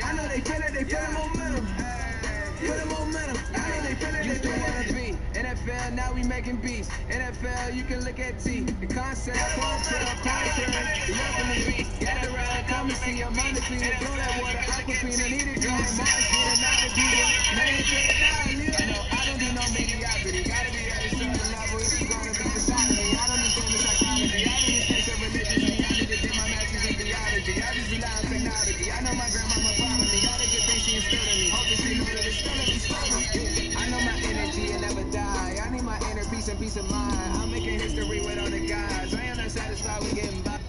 I know they feelin' momentum. Feelin' momentum. I know they feelin'. Used to wanna be NFL, now we making beats. NFL, you can look at T. The concept, contrary. The young from the beat. Gather around, come and see. I'm undefeated. Blow that water, Aquafina. Need a dream. Mars, not a diva. Man, I don't do no mediocrity. Gotta be at a certain level if you're gonna be beside me. I don't understand the psychology. I do mistakes of religiously. I need to get my master's in theology. I just rely on technology. I know my grandmama proud of me. All the good things she instilled in me. Hope that she know that it's still in me slowly. I know my energy will never die. I need my inner peace and peace of mind. I'm making history with all the guys. I am not satisfied with getting by.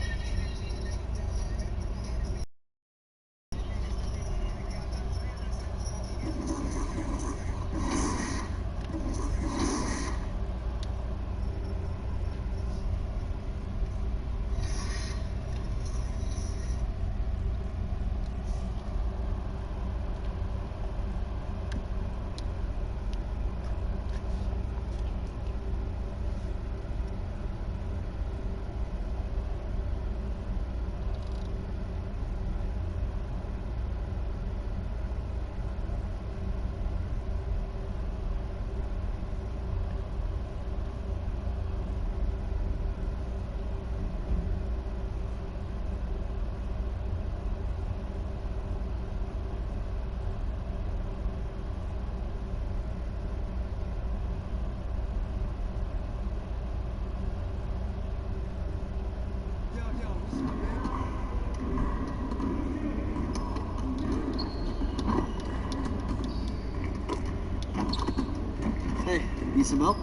Hey, need some milk?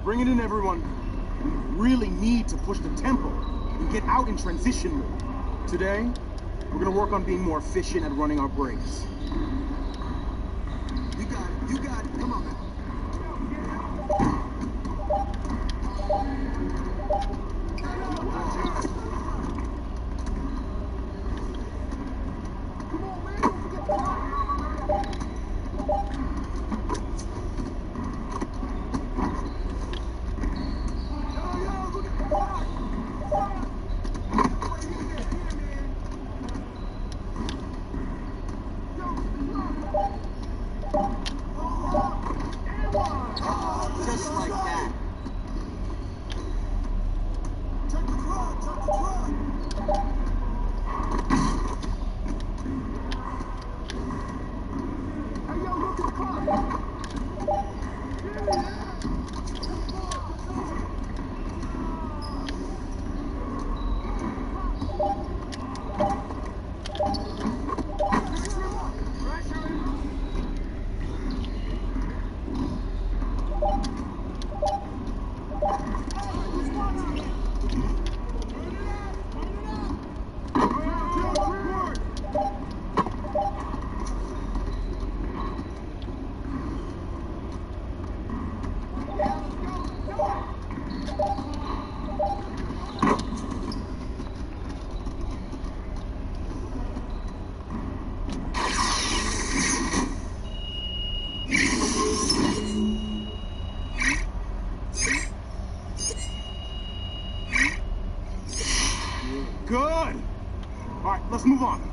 Bring it in, everyone. We really need to push the tempo and get out in transition mode. Today, we're gonna work on being more efficient at running our breaks. You got it, come on, man. Just like that. Check the truck. Hey, yo, look at the clock. Good! All right, let's move on.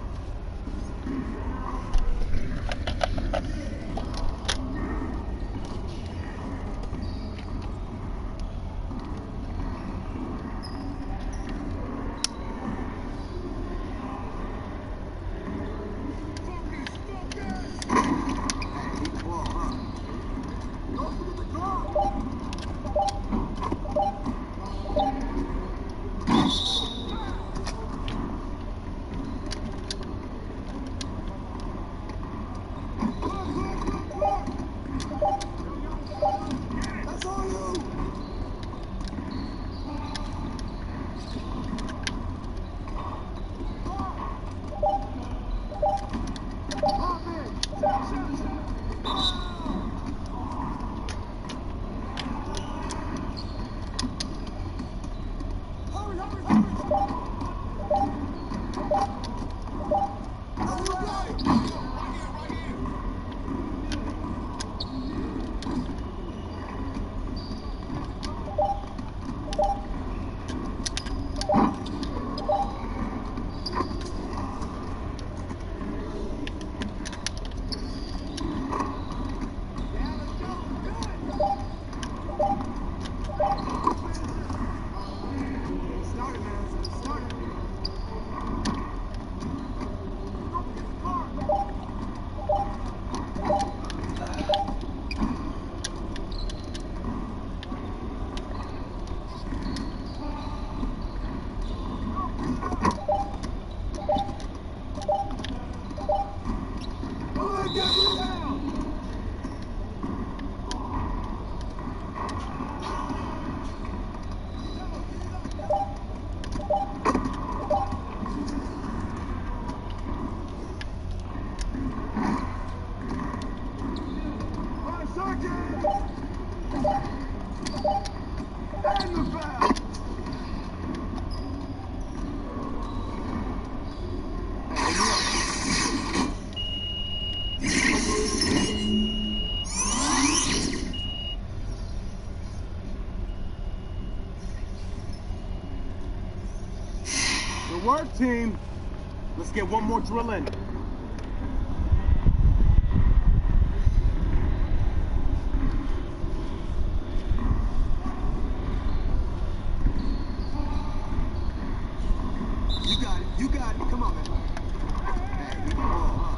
Good work, team. Let's get one more drill in. You got it. You got it. Come on, man. Hey, we can roll, huh?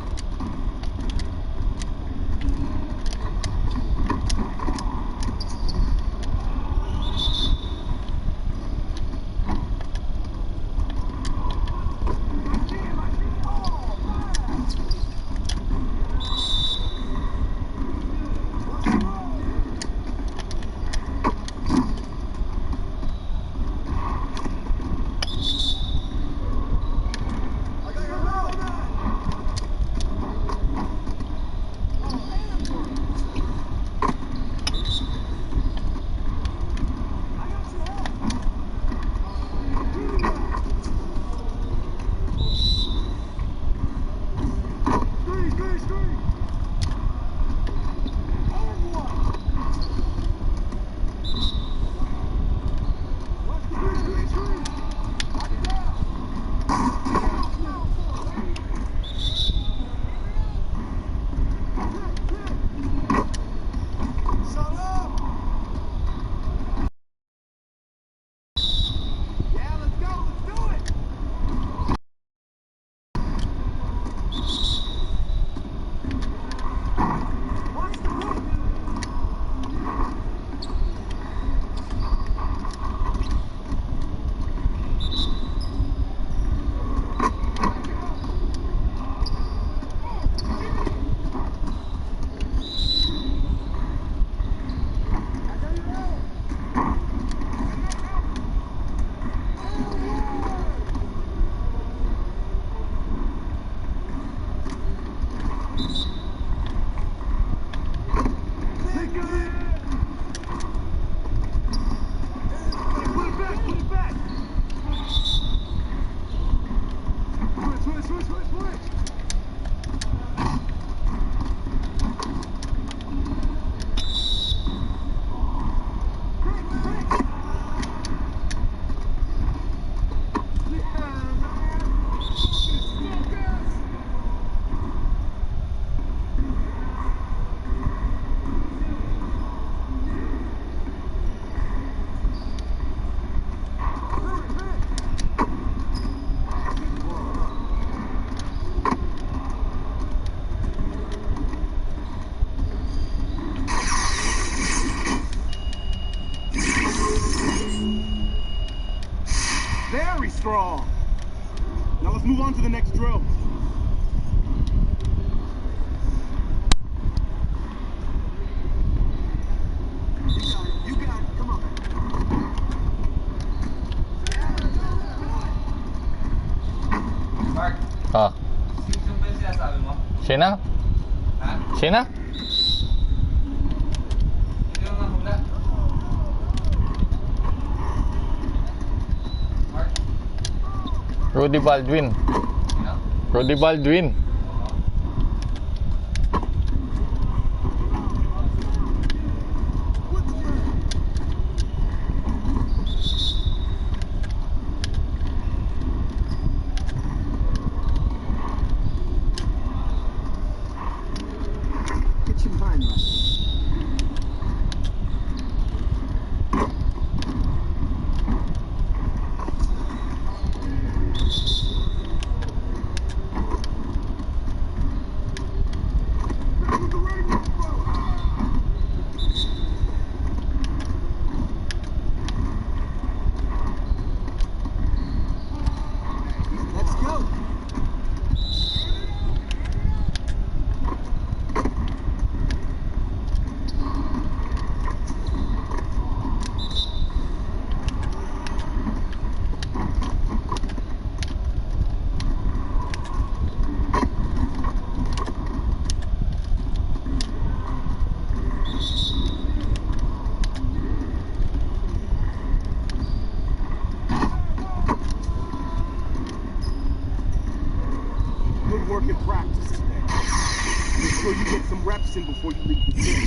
Very strong. Now let's move on to the next drill. You got it. Come on, man. Mark, 啊，心胸分析下啥了吗？谁呢？ Sino? Rudy Baldwin. Rudy Baldwin. Get your mind right. Let's go. Good work in practice today. Make sure you get some reps in before you leave the gym.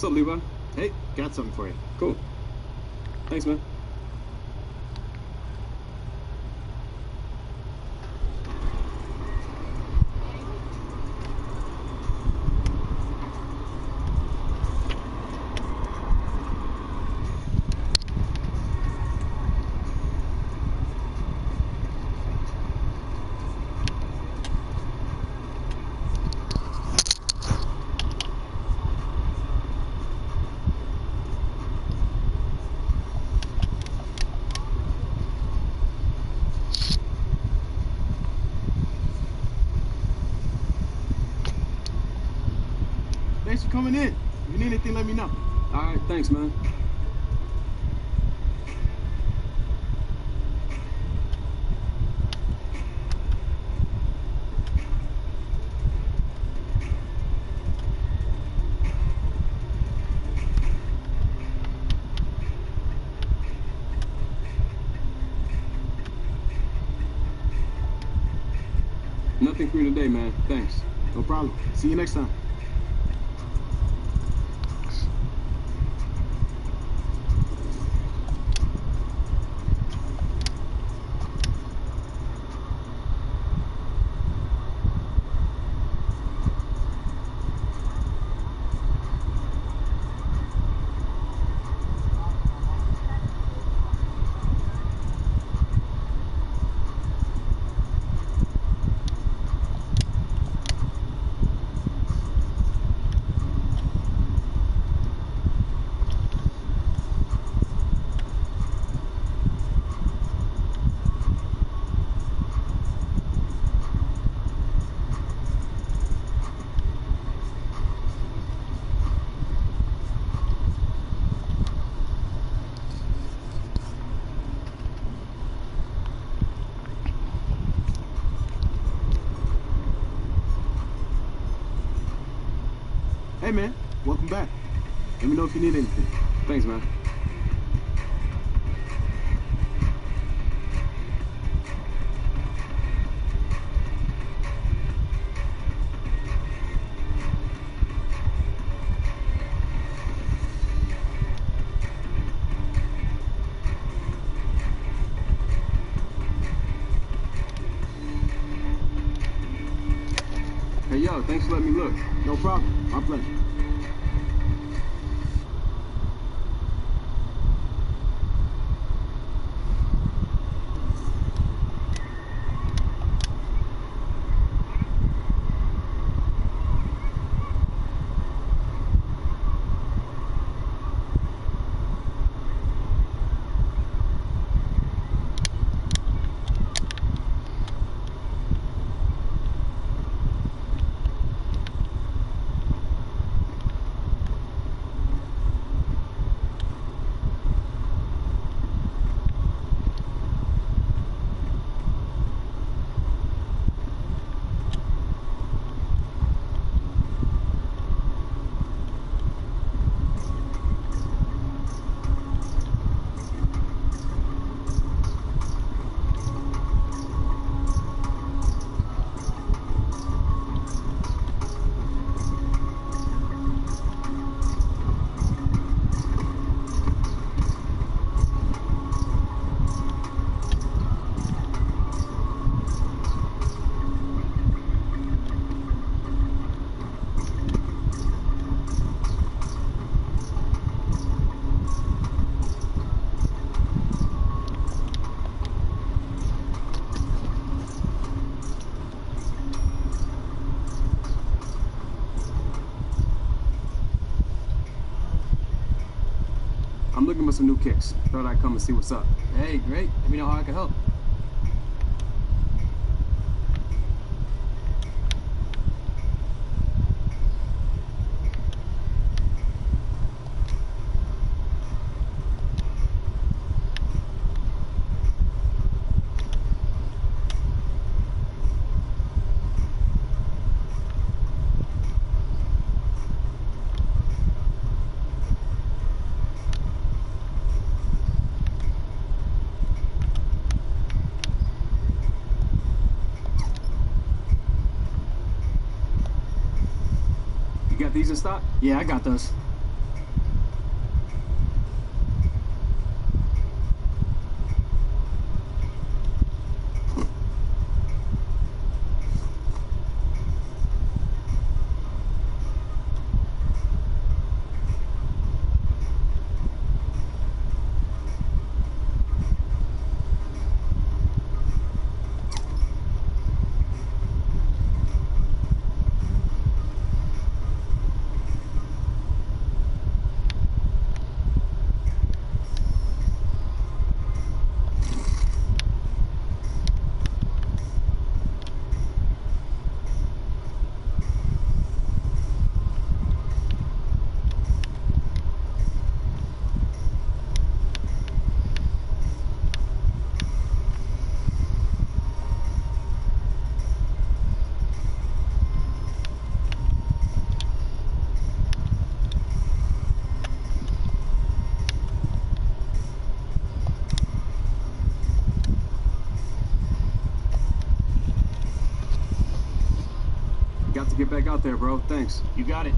What's up, Levi? Hey, got something for you. Cool. Thanks, man. Thanks for coming in. If you need anything, let me know. All right, thanks, man. Nothing for you today, man. Thanks. No problem. See you next time. Hey, man. Welcome back. Let me know if you need anything. Thanks, man. Hey, yo, thanks for letting me look. No problem. My pleasure. I'm looking for some new kicks. Thought I'd come and see what's up. Hey, great. Let me know how I can help. You got these in stock? Yeah, I got those. Got to get back out there, bro. Thanks. You got it.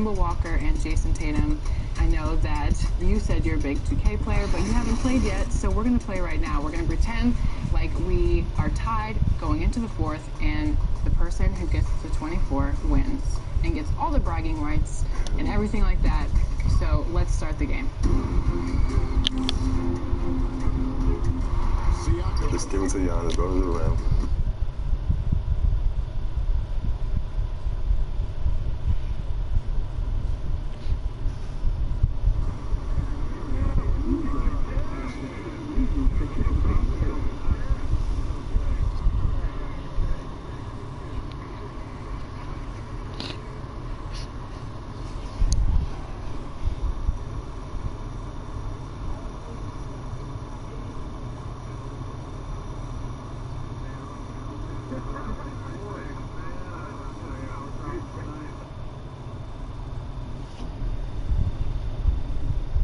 Kemba Walker and Jason Tatum. I know that you said you're a big 2K player, but you haven't played yet, so we're going to play right now. We're going to pretend like we are tied going into the fourth, and the person who gets to 24 wins and gets all the bragging rights and everything like that. So let's start the game. Just give it to Giannis, go to the rim.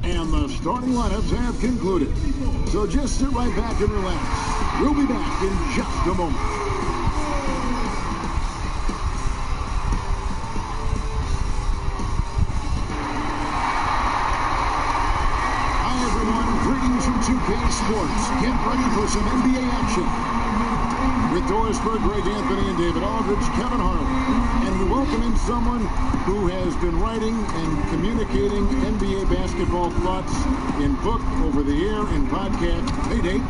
And the starting lineups have concluded. So just sit right back and relax. We'll be back in just a moment. Hi everyone, greetings from 2K Sports. Get ready for some NBA action. With Doris Burke, Greg Anthony, and David Aldridge, Kevin Harlan. And we welcome in someone who has been writing and communicating NBA basketball thoughts in book, over the air, and podcast. Hey, Dave.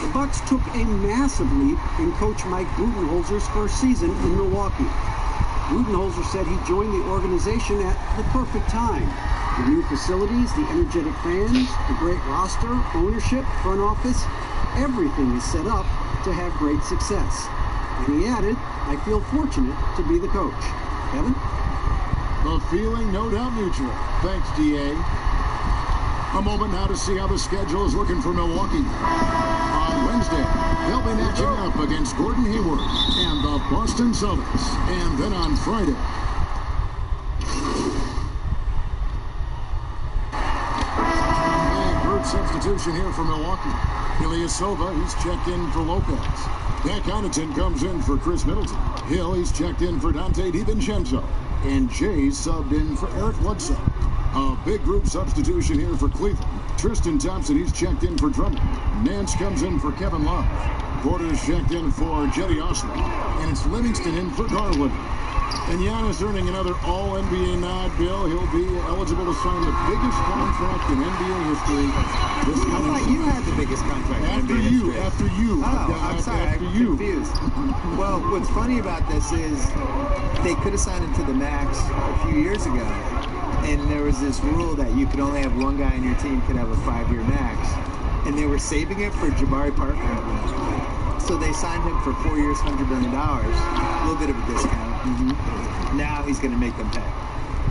The Bucks took a massive leap in Coach Mike Budenholzer's first season in Milwaukee. Budenholzer said he joined the organization at the perfect time. The new facilities, the energetic fans, the great roster, ownership, front office, everything is set up to have great success. And he added, I feel fortunate to be the coach. Kevin? The feeling, no doubt, mutual. Thanks, DA. A moment now to see how the schedule is looking for Milwaukee. On Wednesday, they'll be matching up against Gordon Hayward and the Boston Celtics. And then on Friday, substitution here for Milwaukee. Ilyasova, he's checked in for Lopez. Pat Connaughton comes in for Chris Middleton. Hill, he's checked in for Dante DiVincenzo. And Jay's subbed in for Eric Bledsoe. A big group substitution here for Cleveland. Tristan Thompson, he's checked in for Drummond. Nance comes in for Kevin Love. Porter's checked in for Jetty Osman. And it's Livingston in for Garland. And Giannis earning another All-NBA nod, Bill. He'll be eligible to sign the biggest contract in NBA history. This I thought you had the biggest contract in NBA history. After you. Oh, I'm sorry. I'm confused. Well, what's funny about this is they could have signed him to the max a few years ago. And there was this rule that you could only have one guy on your team could have a 5-year max. And they were saving it for Jabari Parker. So they signed him for 4 years, $100 million. A little bit of a discount. Now he's going to make them pay.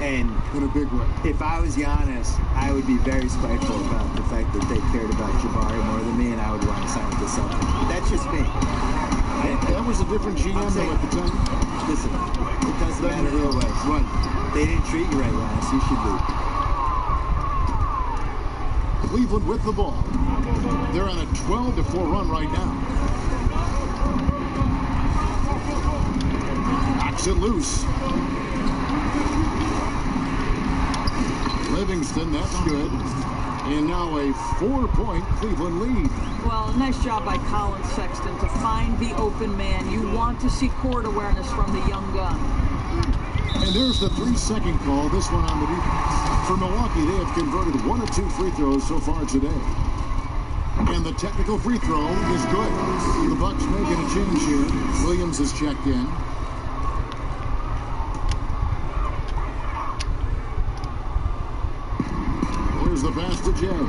And in a big way. If I was Giannis, I would be very spiteful about the fact that they cared about Jabari more than me, and I would want to sign with the Celtics. But that's just me. That was a different GM though at the time. Listen, it doesn't matter who it was. Right. They didn't treat you right, Giannis. You should leave. Cleveland with the ball. They're on a 12-4 run right now. Knocks it loose. Livingston, that's good. And now a 4-point Cleveland lead. Well, nice job by Colin Sexton to find the open man. You want to see court awareness from the young gun. And there's the 3-second call, this one on the defense. For Milwaukee, they have converted 1 of 2 free throws so far today. And the technical free throw is good. The Bucks making a change here. Williams is checked in. Here's the pass to Jay.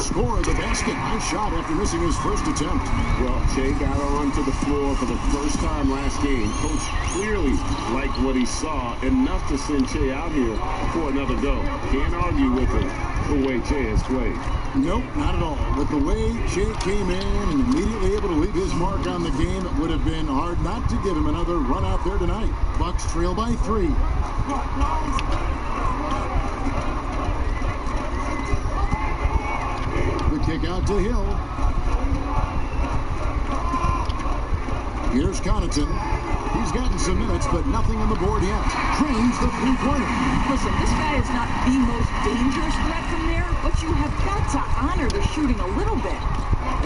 Score of the basket. Nice shot after missing his first attempt. Well, Jay got onto the floor for the first time last game. Coach clearly liked what he saw, enough to send Jay out here for another go. Can't argue with it the way Jay has played. Nope, not at all. With the way Jay came in and immediately able to leave his mark on the game, it would have been hard not to give him another run out there tonight. Bucks trail by 3. The kick out to Hill. Here's Connaughton. He's gotten some minutes, but nothing on the board yet. Drains the three-pointer. Listen, this guy is not the most dangerous threat from there, but you have got to honor the shooting a little bit.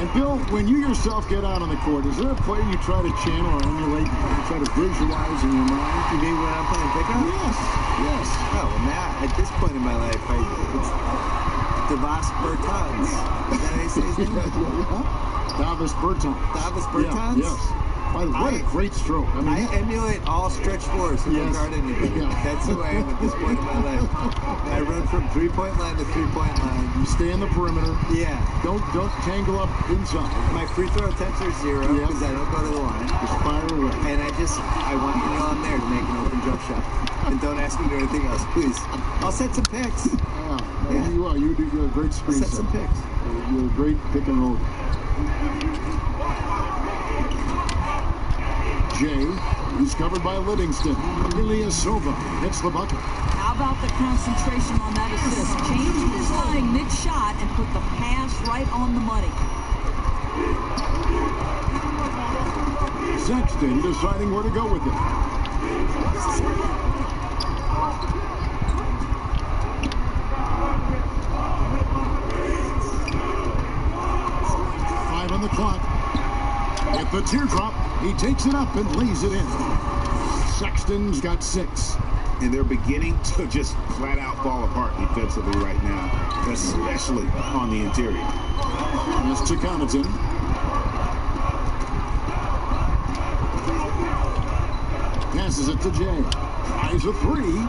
And Bill, when you yourself get out on the court, is there a play you try to channel or emulate, you try to visualize in your mind? You mean when I'm playing pickup? Yes, yes. Oh, well, now, at this point in my life, it's Davos Bertans. Is that how you say his name? Davis Bertans. Davis Bertans? Yeah, yes. What a great stroke. I emulate all stretch fours who Yes. guard anybody. Yeah. That's who I am at this point in my life. I run from three-point line to three-point line. You stay in the perimeter. Yeah. Don't tangle up inside. My free throw attempts are 0 Yeah. because I don't go to the line. Just fire away. And I want you to know I'm there to make an open jump shot. And don't ask me to do anything else, please. I'll set some picks. Yeah. You are. You're a great I'll screen set some picks. You're a great pick and roll. Jay, he's covered by Livingston. Ilyasova hits the bucket. How about the concentration on that assist? Changed his line mid-shot and put the pass right on the money. Sexton deciding where to go with it. Five on the clock. At the teardrop, he takes it up and lays it in. Sexton's got 6. And they're beginning to just flat out fall apart defensively right now, especially on the interior. That's to Connaughton. Passes it to Jay. Eyes a 3.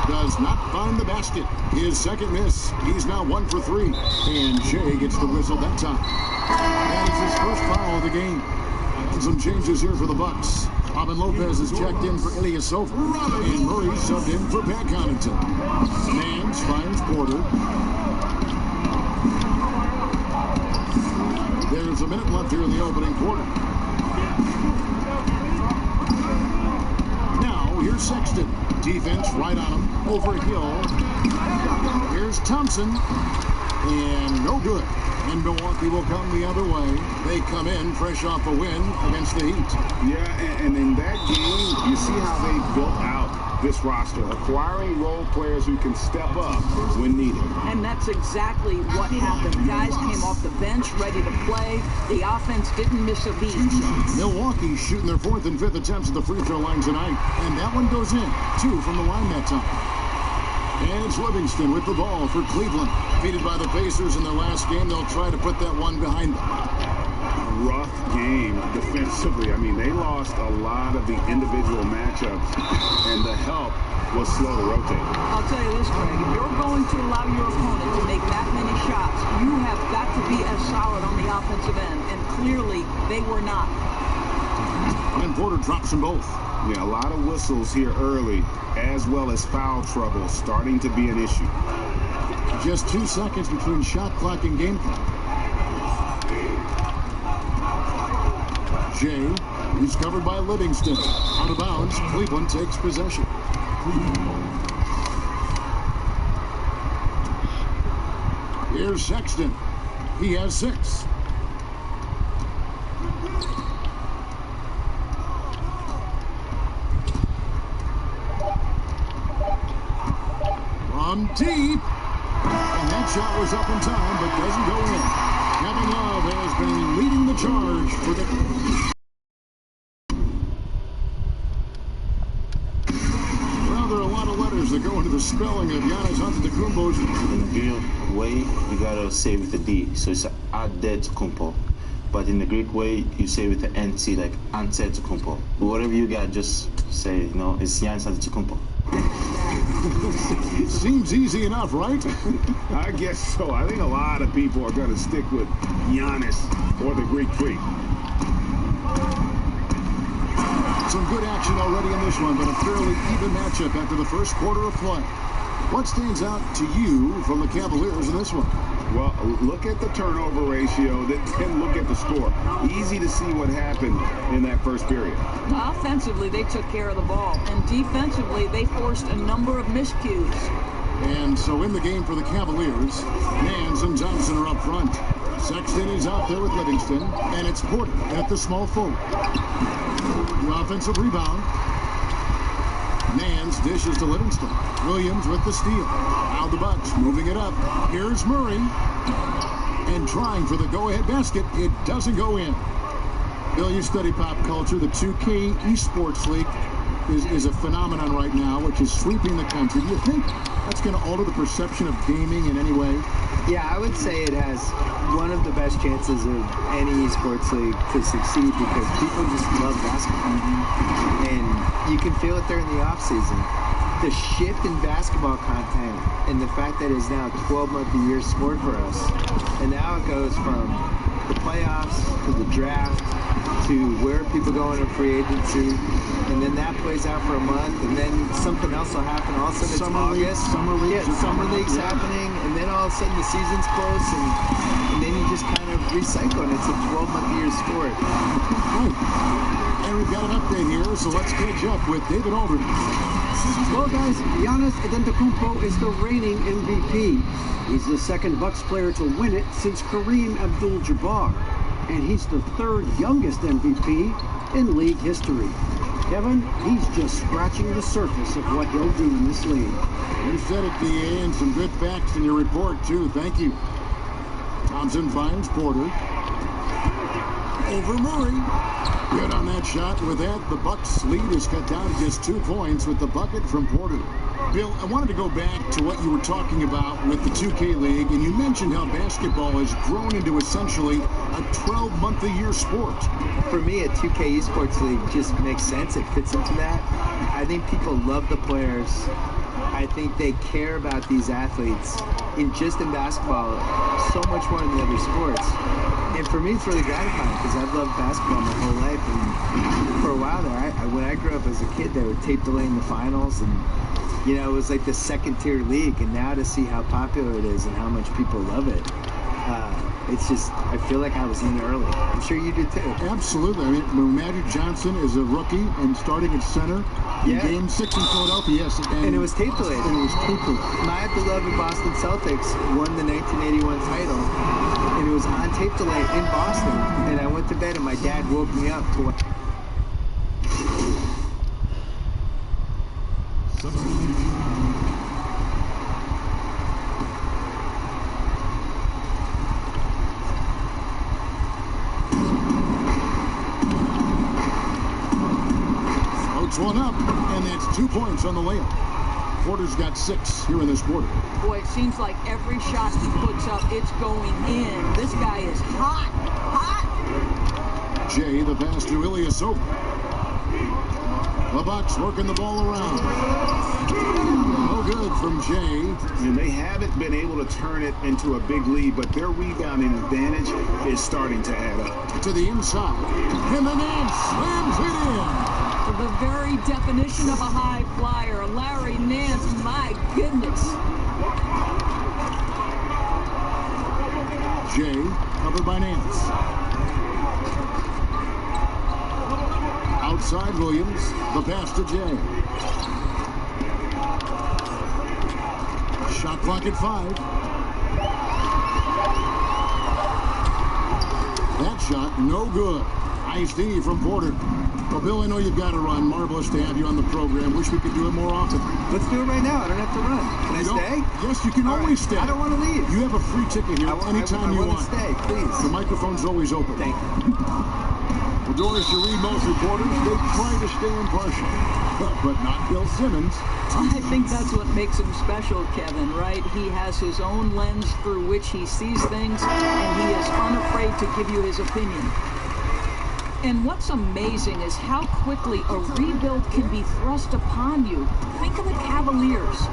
Does not find the basket. His second miss. He's now 1 for 3. And Jay gets the whistle that time. That is his first foul of the game. And some changes here for the Bucks. Robin Lopez is checked in for Ilyasova. And Murray subbed in for Pat Connaughton. Mans finds Porter. There's a minute left here in the opening quarter. Now, here's Sexton. Defense right on him. Over Hill. Here's Thompson. And no good. And Milwaukee will come the other way. They come in fresh off a win against the Heat. Yeah, and in that game, you see how they built out this roster, acquiring role players who can step up when needed. And that's exactly what happened. Guys came off the bench ready to play. The offense didn't miss a beat. Milwaukee shooting their 4th and 5th attempts at the free throw line tonight. And that one goes in. 2 from the line that time. And it's Livingston with the ball for Cleveland. Defeated by the Pacers in their last game, they'll try to put that one behind them. Rough game defensively. I mean, they lost a lot of the individual matchups, and the help was slow to rotate. I'll tell you this, Greg. If you're going to allow your opponent to make that many shots, you have got to be as solid on the offensive end. And clearly, they were not. And Porter drops them both. Yeah, a lot of whistles here early, as well as foul trouble starting to be an issue. Just 2 seconds between shot clock and game clock. Jay, he's covered by Livingston. Out of bounds, Cleveland takes possession. Here's Sexton. He has 6. From deep. And that shot was up in time, but doesn't go in. Kevin Love has been leading the charge for the... Well, there are a lot of letters that go into the spelling of Giannis Antetokounmpo's. In the Greek way, you gotta say with the D, so it's Antetokounmpo. But in the Greek way, you say with the NT, like Antetokounmpo. Whatever you got, just say, you know, it's Giannis Antetokounmpo. Seems easy enough, right? I guess so. I think a lot of people are going to stick with Giannis or the Greek Freak. Some good action already in this one, but a fairly even matchup after the first quarter of play. What stands out to you from the Cavaliers in this one? Well, look at the turnover ratio, then look at the score. Easy to see what happened in that first period. Offensively, they took care of the ball, and defensively, they forced a number of miscues. And so in the game for the Cavaliers, Mans and Johnson are up front. Sexton is out there with Livingston, and it's Porter at the small forward. The offensive rebound. Nance dishes to Livingston. Williams with the steal. Now the Bucks moving it up. Here's Murray. And trying for the go-ahead basket. It doesn't go in. Bill, you study pop culture. The 2K Esports League is a phenomenon right now, which is sweeping the country. Do you think that's going to alter the perception of gaming in any way? Yeah, I would say it has one of the best chances of any esports league to succeed because people just love basketball. And you can feel it during the off-season. The shift in basketball content and the fact that it's now a 12-month-a-year sport for us. And now it goes from the playoffs to the draft to where people go into free agency, and then that plays out for a month, and then something else will happen. All of a sudden it's August. Summer league's happening, and then all of a sudden the season's close, and then you just kind of recycle, and it's a 12-month-a-year sport. Right. And we've got an update here, so let's catch up with David Aldridge. Well, guys, Giannis Antetokounmpo is the reigning MVP. He's the second Bucks player to win it since Kareem Abdul-Jabbar. And he's the third youngest MVP in league history. Kevin, he's just scratching the surface of what he'll do in this league. You said it, DA, and some good facts in your report, too. Thank you. Thompson finds Porter. Over Murray. Good on that shot. With that, the Bucks' lead is cut down to just 2 points with the bucket from Porter. Bill, I wanted to go back to what you were talking about with the 2K League, and you mentioned how basketball has grown into essentially a 12-month-a-year sport. For me, a 2K Esports League just makes sense. It fits into that. I think people love the players. I think they care about these athletes in basketball so much more than the other sports. And for me, it's really gratifying because I've loved basketball my whole life. And for a while there, when I grew up as a kid, they would tape delay in the finals, and you know, it was like the second-tier league. And now to see how popular it is and how much people love it, it's just, I feel like I was in there early. I'm sure you do too. Absolutely. I mean, when Magic Johnson is a rookie and starting at center in Game 6 in Philadelphia, yes. And it was tape delayed. My beloved Boston Celtics won the 1981 title, and it was on tape delay in Boston. And I went to bed, and my dad woke me up to watch. One up, and that's 2 points on the layup. Porter's got 6 here in this quarter. Boy, it seems like every shot he puts up, it's going in. This guy is hot, hot. Jay, the pass to Ilyasova. The Bucks working the ball around. No good from Jay. And they haven't been able to turn it into a big lead, but their rebounding advantage is starting to add up. To the inside. And the man slams it in. The very definition of a high flyer, Larry Nance, my goodness. Jay, covered by Nance. Outside Williams, the pass to Jay. Shot clock at 5. That shot, no good. Nice D from Porter. Well, Bill, I know you've got to run. Marvelous to have you on the program. Wish we could do it more often. Let's do it right now. I don't have to run. Can I stay? Yes, you can always stay. I don't want to leave. You have a free ticket here anytime you want. I want to stay, please. The microphone's always open. Thank you. Well, Doris, you read most reporters. They try to stay impartial. But not Bill Simmons. I think that's what makes him special, Kevin, right? He has his own lens through which he sees things, and he is unafraid to give you his opinion. And what's amazing is how quickly a rebuild can be thrust upon you. Think of the Cavaliers.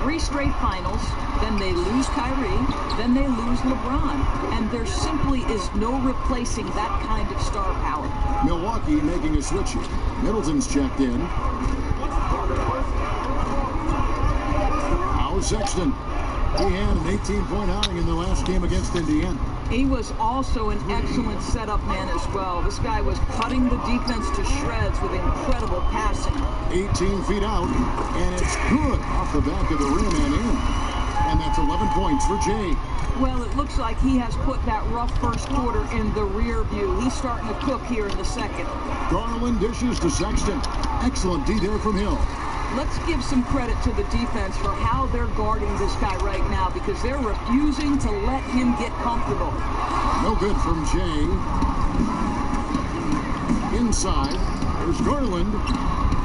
3 straight finals, then they lose Kyrie, then they lose LeBron. And there simply is no replacing that kind of star power. Milwaukee making a switch here. Middleton's checked in. Howard Sexton. He had an 18-point outing in the last game against Indiana. He was also an excellent setup man as well. This guy was cutting the defense to shreds with incredible passing. 18 feet out, and it's good off the back of the rim and in. And that's 11 points for Jay. Well, it looks like he has put that rough first quarter in the rear view. He's starting to cook here in the second. Garland dishes to Sexton. Excellent D there from Hill. Let's give some credit to the defense for how they're guarding this guy right now because they're refusing to let him get comfortable. No good from Jay. Inside, there's Garland,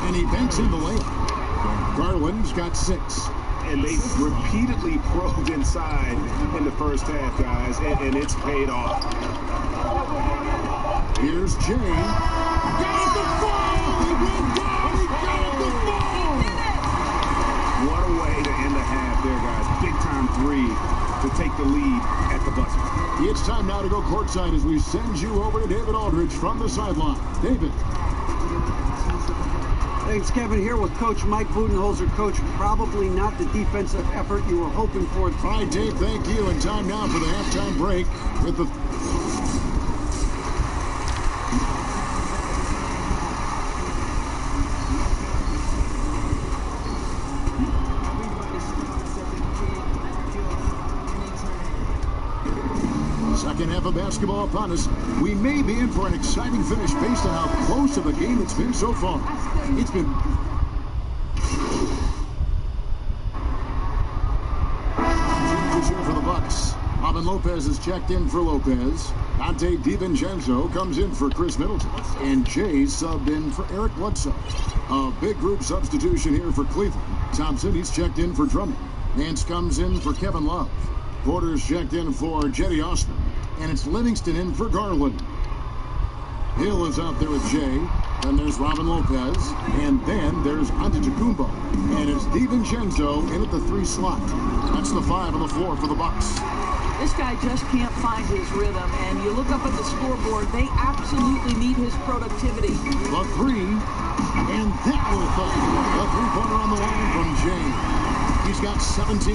and he banks in the layup. Garland's got 6. And they repeatedly probed inside in the first half, guys, and it's paid off. Here's Jay. Got the ball! He went down! He got the ball! What a way to end the half there, guys. Big-time 3 to take the lead at the buzzer. It's time now to go courtside as we send you over to David Aldridge from the sideline. David. Thanks, Kevin. Here with Coach Mike Budenholzer. Coach, probably not the defensive effort you were hoping for. All right, Dave, thank you. And time now for the halftime break with the... Second half of basketball upon us. We may be in for an exciting finish based on how close of a game it's been so far. It's been... for the Bucks. Robin Lopez is checked in for Lopez. Dante DiVincenzo comes in for Chris Middleton. And Jay subbed in for Eric Bledsoe. A big group substitution here for Cleveland. Thompson, he's checked in for Drummond. Nance comes in for Kevin Love. Porter's checked in for Jetty Osman. And it's Livingston in for Garland. Hill is out there with Jay. Then there's Robin Lopez. And then there's Antetokounmpo. And it's DiVincenzo in at the 3 slot. That's the 5 on the floor for the Bucks. This guy just can't find his rhythm. And you look up at the scoreboard, they absolutely need his productivity. The 3. And that will fall. The 3-pointer on the line from Jay. He's got 17.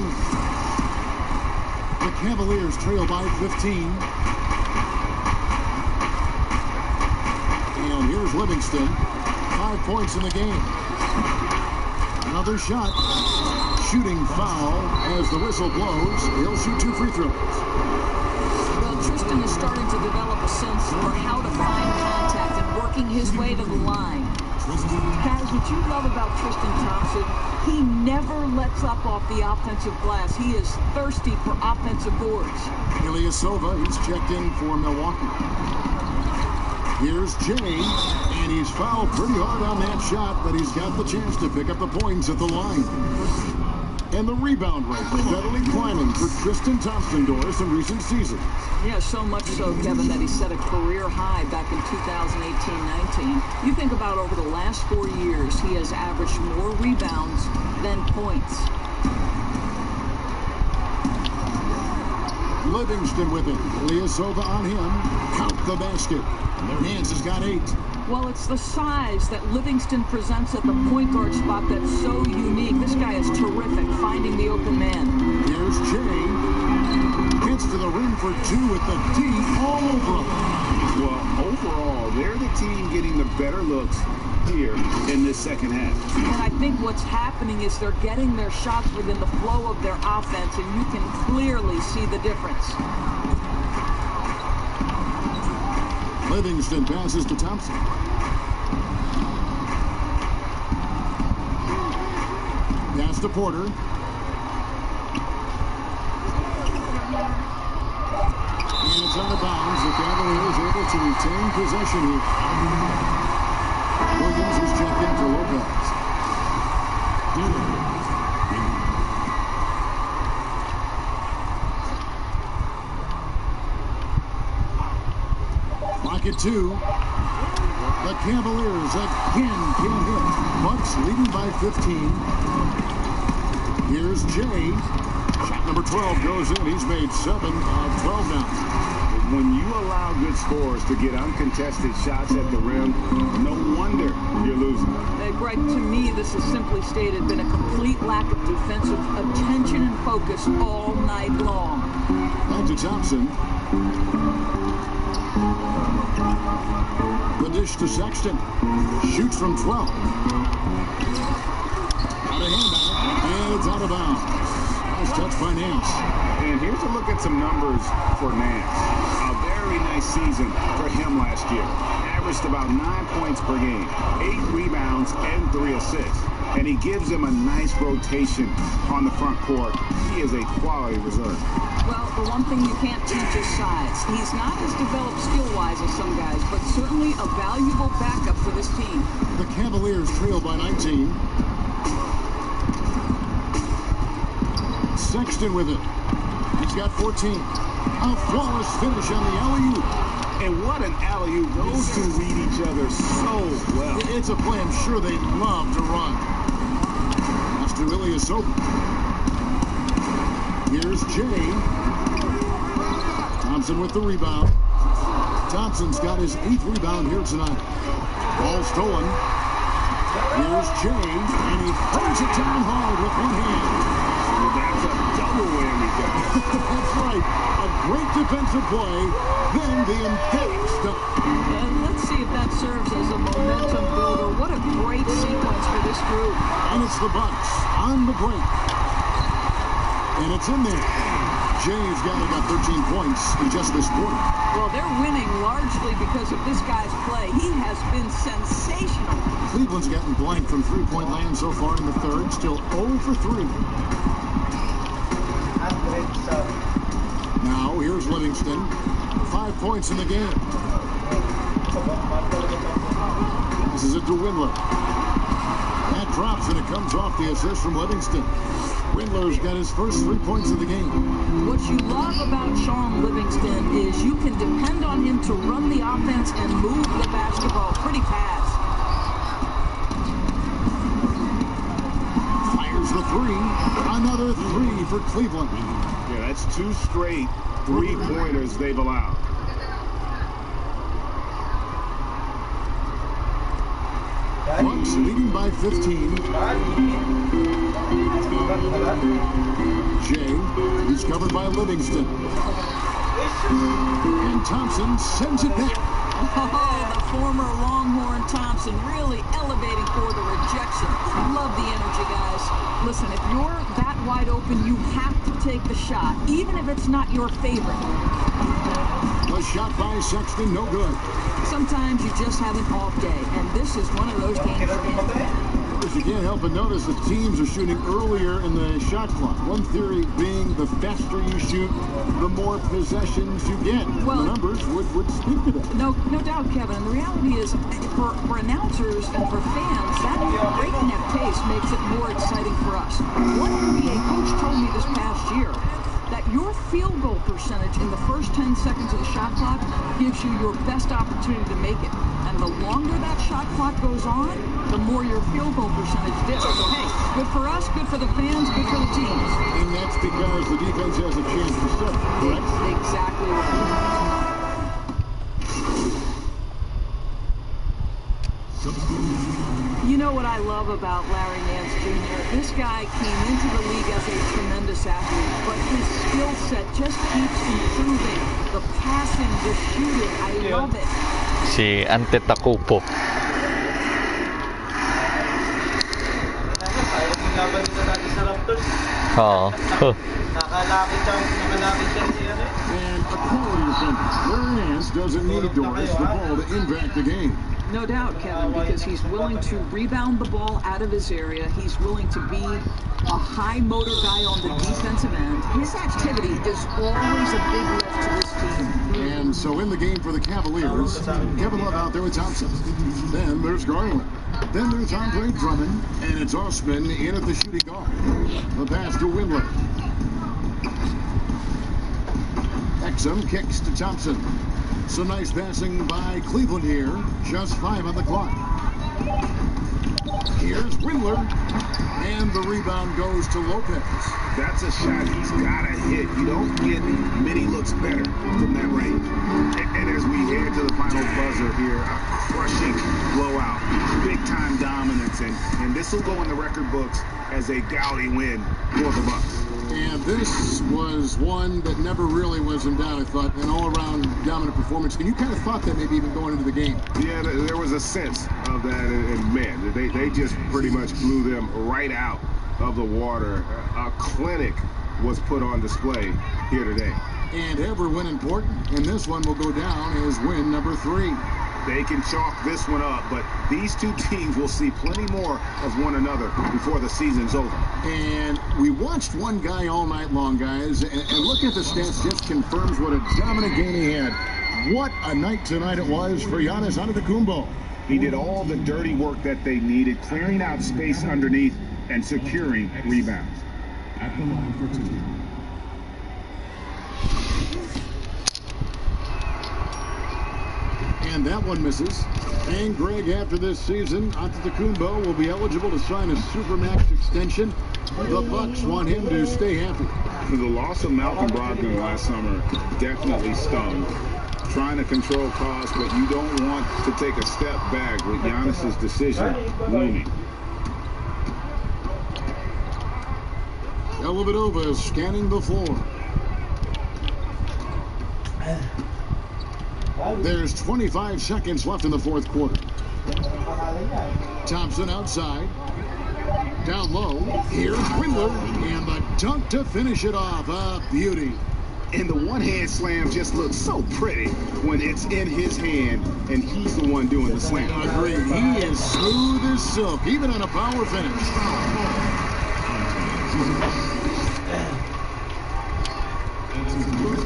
The Cavaliers trail by 15. And here's Livingston. 5 points in the game. Another shot. Shooting foul as the whistle blows. He'll shoot 2 free throws. Well, Tristan is starting to develop a sense for how to find contact and working his way to the line. Guys, what you love about Tristan Thompson, he never lets up off the offensive glass. He is thirsty for offensive boards. Ilyasova, he's checked in for Milwaukee. Here's Jay, and he's fouled pretty hard on that shot, but he's got the chance to pick up the points at the line. And the rebound rate steadily climbing for Tristan Thompson Doris in recent seasons. Yeah, so much so, Kevin, that he set a career high back in 2018-19. You think about over the last 4 years, he has averaged more rebounds than points. Livingston with it. Ilyasova on him. Count the basket. Nance has got 8. Well, it's the size that Livingston presents at the point guard spot that's so unique. This guy is terrific, finding the open man. Here's Jay. Gets to the rim for 2 with the D all over him. Well, overall, they're the team getting the better looks here in this second half. And I think what's happening is they're getting their shots within the flow of their offense, and you can clearly see the difference. Livingston passes to Thompson. Pass to Porter. And it's out of bounds. The Cavaliers able to retain possession here. Williams is checked in for Lopez. Clock at 2. The Cavaliers again can't hit. Bucks leading by 15. Here's Jay. Shot number 12 goes in. He's made 7 of 12 now. When you allow good scores to get uncontested shots at the rim, no wonder you're losing. Greg, to me, this is simply stated been a complete lack of defensive attention and focus all night long. Back to Thompson. The dish to Sexton. Shoots from 12. Out of handout. And it's out of bounds. Nice touch by Nance. And here's a look at some numbers for Nance. A very nice season for him last year. Averaged about 9 points per game, 8 rebounds, and 3 assists. And he gives them a nice rotation on the front court. He is a quality reserve. Well, the one thing you can't teach is size. He's not as developed skill-wise as some guys, but certainly a valuable backup for this team. The Cavaliers trail by 19. Sexton with it. He's got 14. A flawless finish on the alley-oop. And what an alley-oop. Those two read each other so well. It's a play I'm sure they love to run. That's to Ilyasova. Here's Jay. Thompson with the rebound. Thompson's got his 8th rebound here tonight. Ball stolen. Here's Jay, and he throws it down hard with one hand. That's a double whammy, guys. That's right. A great defensive play, then the emphatic stop. And let's see if that serves as a momentum builder. What a great sequence for this group. And it's the Bucks on the break. And it's in there. Jay's got 13 points in just this quarter. Well, they're winning largely because of this guy's play. He has been sensational. Cleveland's gotten blank from three-point land so far in the third. Still 0 for 3. Now, here's Livingston. 5 points in the game. This is it to Windler. That drops, and it comes off the assist from Livingston. Windler's got his first 3 points of the game. What you love about Shaun Livingston is you can depend on him to run the offense and move the basketball pretty fast. Fires the 3. Another 3 for Cleveland. Yeah, that's 2 straight 3-pointers they've allowed. Bucks leading by 15. Jay is covered by Livingston. And Thompson sends it back. Oh, the former Longhorn Thompson really elevating for the rejection. Love the energy, guys. Listen, if you're that wide open, you have to take the shot, even if it's not your favorite. A shot by Sexton, no good. Sometimes you just have an off day, and this is one of those games for him. You can't help but notice that teams are shooting earlier in the shot clock. One theory being the faster you shoot, the more possessions you get. Well, the numbers would speak to that. No doubt, Kevin. And the reality is, for announcers and for fans, that breakneck pace makes it more exciting for us. One NBA coach told me this past year that your field goal percentage in the first 10 seconds of the shot clock gives you your best opportunity to make it. And the longer that shot clock goes on, the more your field goal percentage dips. So, hey, good for us, good for the fans, good for the teams. And that's because the defense has a chance to set, correct? Exactly right. You know what I love about Larry Nance Jr.? This guy came into the league as a tremendous athlete, but his skill set just keeps improving. The passing, the shooting, I love it. Si Antetokounmpo. Oo. And a quality defender. Larry Nance doesn't need Doris the ball to impact the game. No doubt, Kevin, because he's willing to rebound the ball out of his area. He's willing to be a high motor guy on the defensive end. His activity is always a big lift to this team. And so in the game for the Cavaliers, Kevin Love out there with Thompson. Then there's Garland. Then there's Andre Drummond. And it's Osman in at the shooting guard. The pass to Windler. Exum kicks to Thompson. Some nice passing by Cleveland here. Just 5 on the clock. Here's Windler. And the rebound goes to Lopez. That's a shot he's got to hit. You don't get many looks better from that range. And as we head to the final buzzer here, a crushing blowout. Big-time dominance. And this will go in the record books as a gaudy win for the Bucks. And this was one that never really was in doubt, I thought, an all-around dominant performance. And you kind of thought that maybe even going into the game. Yeah, there was a sense of that, and man, they just pretty much blew them right out of the water. A clinic was put on display here today. And every win important, and this one will go down as win number 3. They can chalk this one up, but these two teams will see plenty more of one another before the season's over. And we watched one guy all night long, guys, and looking at the stats just confirms what a dominant game he had. What a night tonight it was for Giannis Antetokounmpo. He did all the dirty work that they needed, clearing out space underneath and securing rebounds. At the line for 2. And that one misses. And Greg, after this season, Antetokounmpo will be eligible to sign a Supermax extension. The Bucks want him to stay happy. The loss of Malcolm Brogdon last summer definitely stung. Trying to control costs, but you don't want to take a step back with Giannis's decision looming. Dellavedova scanning the floor. There's 25 seconds left in the fourth quarter. Thompson outside. Down low. Here's Windler. And the dunk to finish it off. A beauty. And the one-hand slam just looks so pretty when it's in his hand and he's the one doing the slam. Agreed. He is smooth as silk, even on a power finish.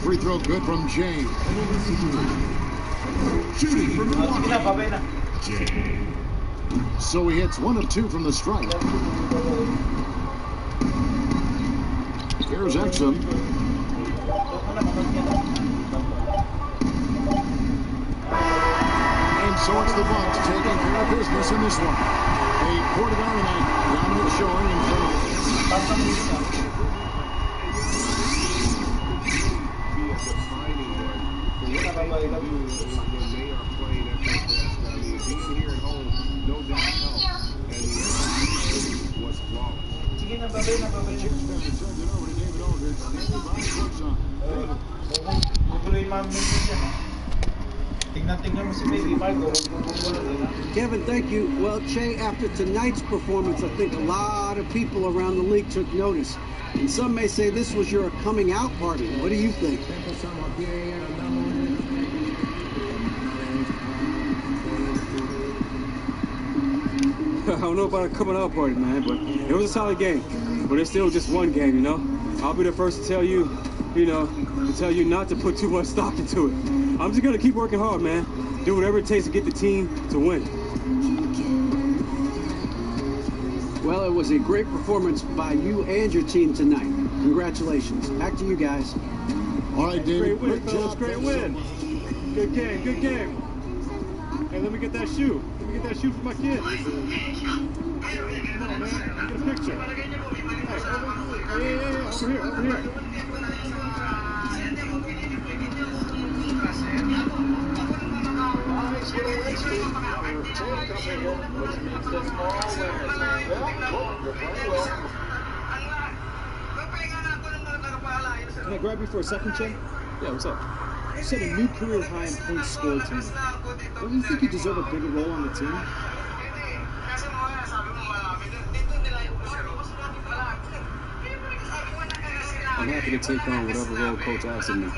Free throw good from James. Shooting from Milwaukee. So he hits 1 of 2 from the stripe. Here's Exum. And so it's the Bucks taking care of business in this one. A quarter down tonight, dominant showing in front of Kevin, thank you. Well, Che, after tonight's performance, I think a lot of people around the league took notice. And some may say this was your coming out party. What do you think? I don't know about a coming out party, man, but it was a solid game. But it's still just one game, you know? I'll be the first to tell you, to tell you not to put too much stock into it. I'm just gonna keep working hard, man. Do whatever it takes to get the team to win. Well, it was a great performance by you and your team tonight. Congratulations. Back to you guys. All right, David. Great win, fellas. Great win. Good game. Good game. Hey, let me get that shoe. Let me get that shoe for my kid. Come on, man. Get a picture. Hey, over here. Over here. Can I grab you for a second, Che? Yeah, what's up? You set a new career high in points scored tonight. Don't you think you deserve a bigger role on the team? I'm happy to take on whatever role coach asks of me.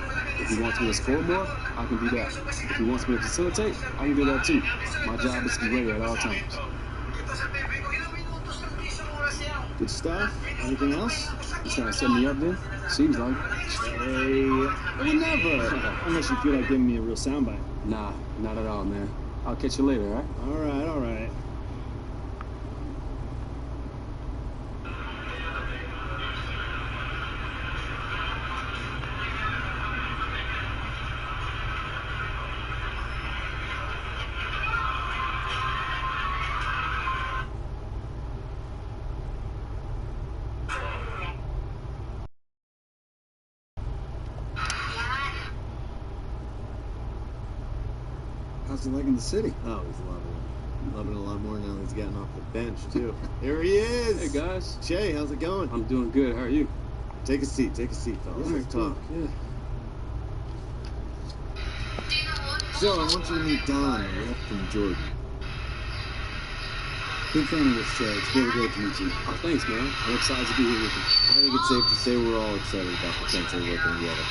If he wants me to score more, I can do that. If he wants me to facilitate, I can do that too. My job is to be ready at all times. Good stuff. Anything else? You trying to set me up then? Seems like. Hey, I would never. Unless you feel like giving me a real soundbite. Nah, not at all, man. I'll catch you later, all right? All right. How's he liking the city? Oh, he's loving it. Loving it a lot more now that he's gotten off the bench, too. Here he is! Hey, guys. Che, how's it going? I'm doing good. How are you? Take a seat, fellas. Let's talk. Yeah. So, I want you to meet Don, a rep from Jordan. Big fan of this show. It's really great to meet you. Oh, thanks, man. I'm excited to be here with you. I think it's safe to say we're all excited about potentially working together.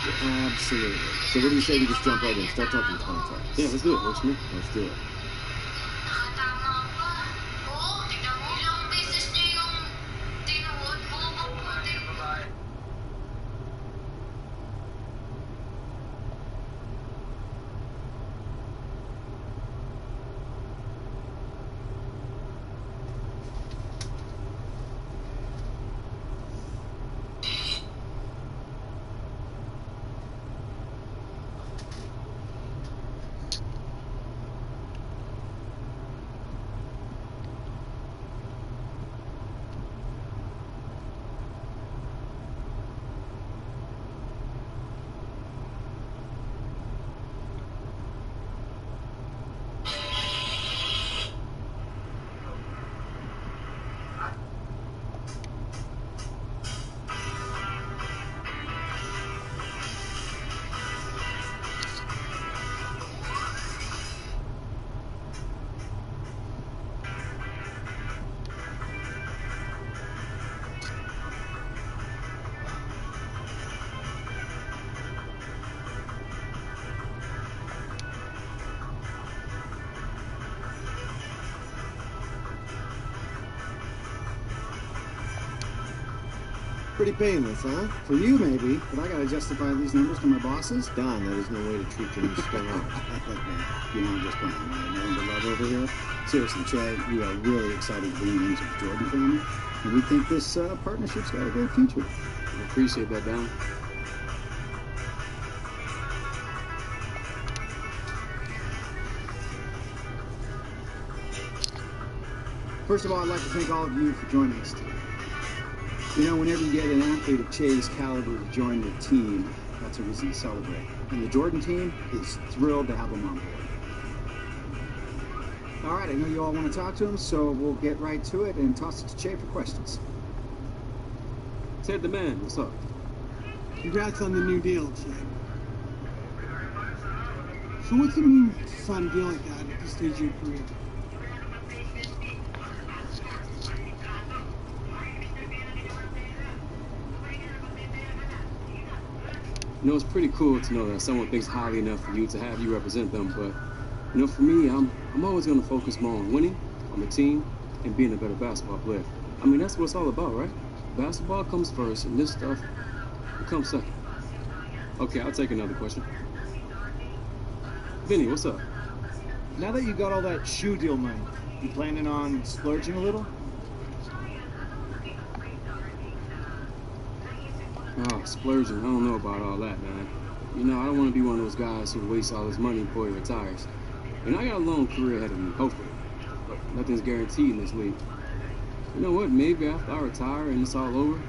Absolutely. So what do you say we just jump right in? Start talking contracts. Yeah, let's do it. Works for me. Let's do it. Pretty painless, huh? For you, maybe, but I gotta justify these numbers to my bosses. Don, that is no way to treat your new star. Look, man, you know I'm just playing, right? No one to love over here. Seriously, Che, we are really excited to bring you into the Jordan family, and we think this partnership's got a great future. I appreciate that, Don. First of all, I'd like to thank all of you for joining us today. You know, whenever you get an athlete of Che's caliber to join your team, that's a reason to celebrate. And the Jordan team is thrilled to have him on board. All right, I know you all want to talk to him, so we'll get right to it and toss it to Che for questions. Ted the man, what's up? Congrats on the new deal, Che. So what's it mean to sign a deal like that at this stage of your career? You know, it's pretty cool to know that someone thinks highly enough of you to have you represent them, but, you know, for me, I'm always going to focus more on winning, on the team, and being a better basketball player. I mean, that's what it's all about, right? Basketball comes first, and this stuff comes second. Okay, I'll take another question. Vinny, what's up? Now that you got all that shoe deal money, you planning on splurging a little? Oh, splurging. I don't know about all that, man. You know, I don't want to be one of those guys who wastes all his money before he retires. And I got a long career ahead of me, hopefully. But nothing's guaranteed in this league. You know what? Maybe after I retire and it's all over,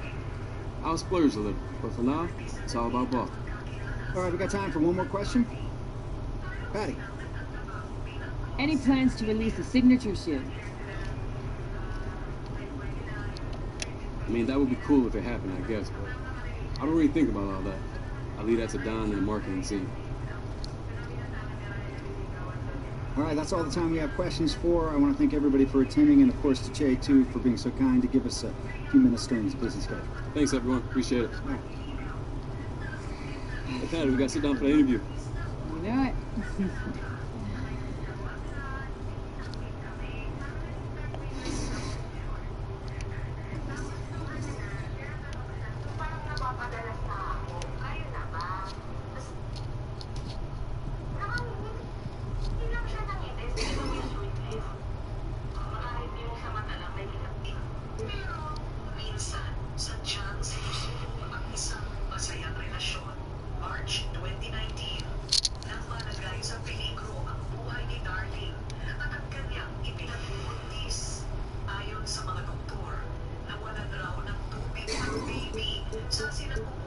I'll splurge a little. But for now, it's all about ball. All right, we got time for one more question. Patty. Any plans to release a signature shoe? I mean, that would be cool if it happened, I guess, but I don't really think about all that. I leave that to Don and the marketing team. All right, that's all the time we have questions for. I want to thank everybody for attending, and of course to Che, too, for being so kind to give us a few minutes during his busy schedule. Thanks, everyone. Appreciate it. All right. Hey, Patty, we got to sit down for the interview. You know it. Sa sinabong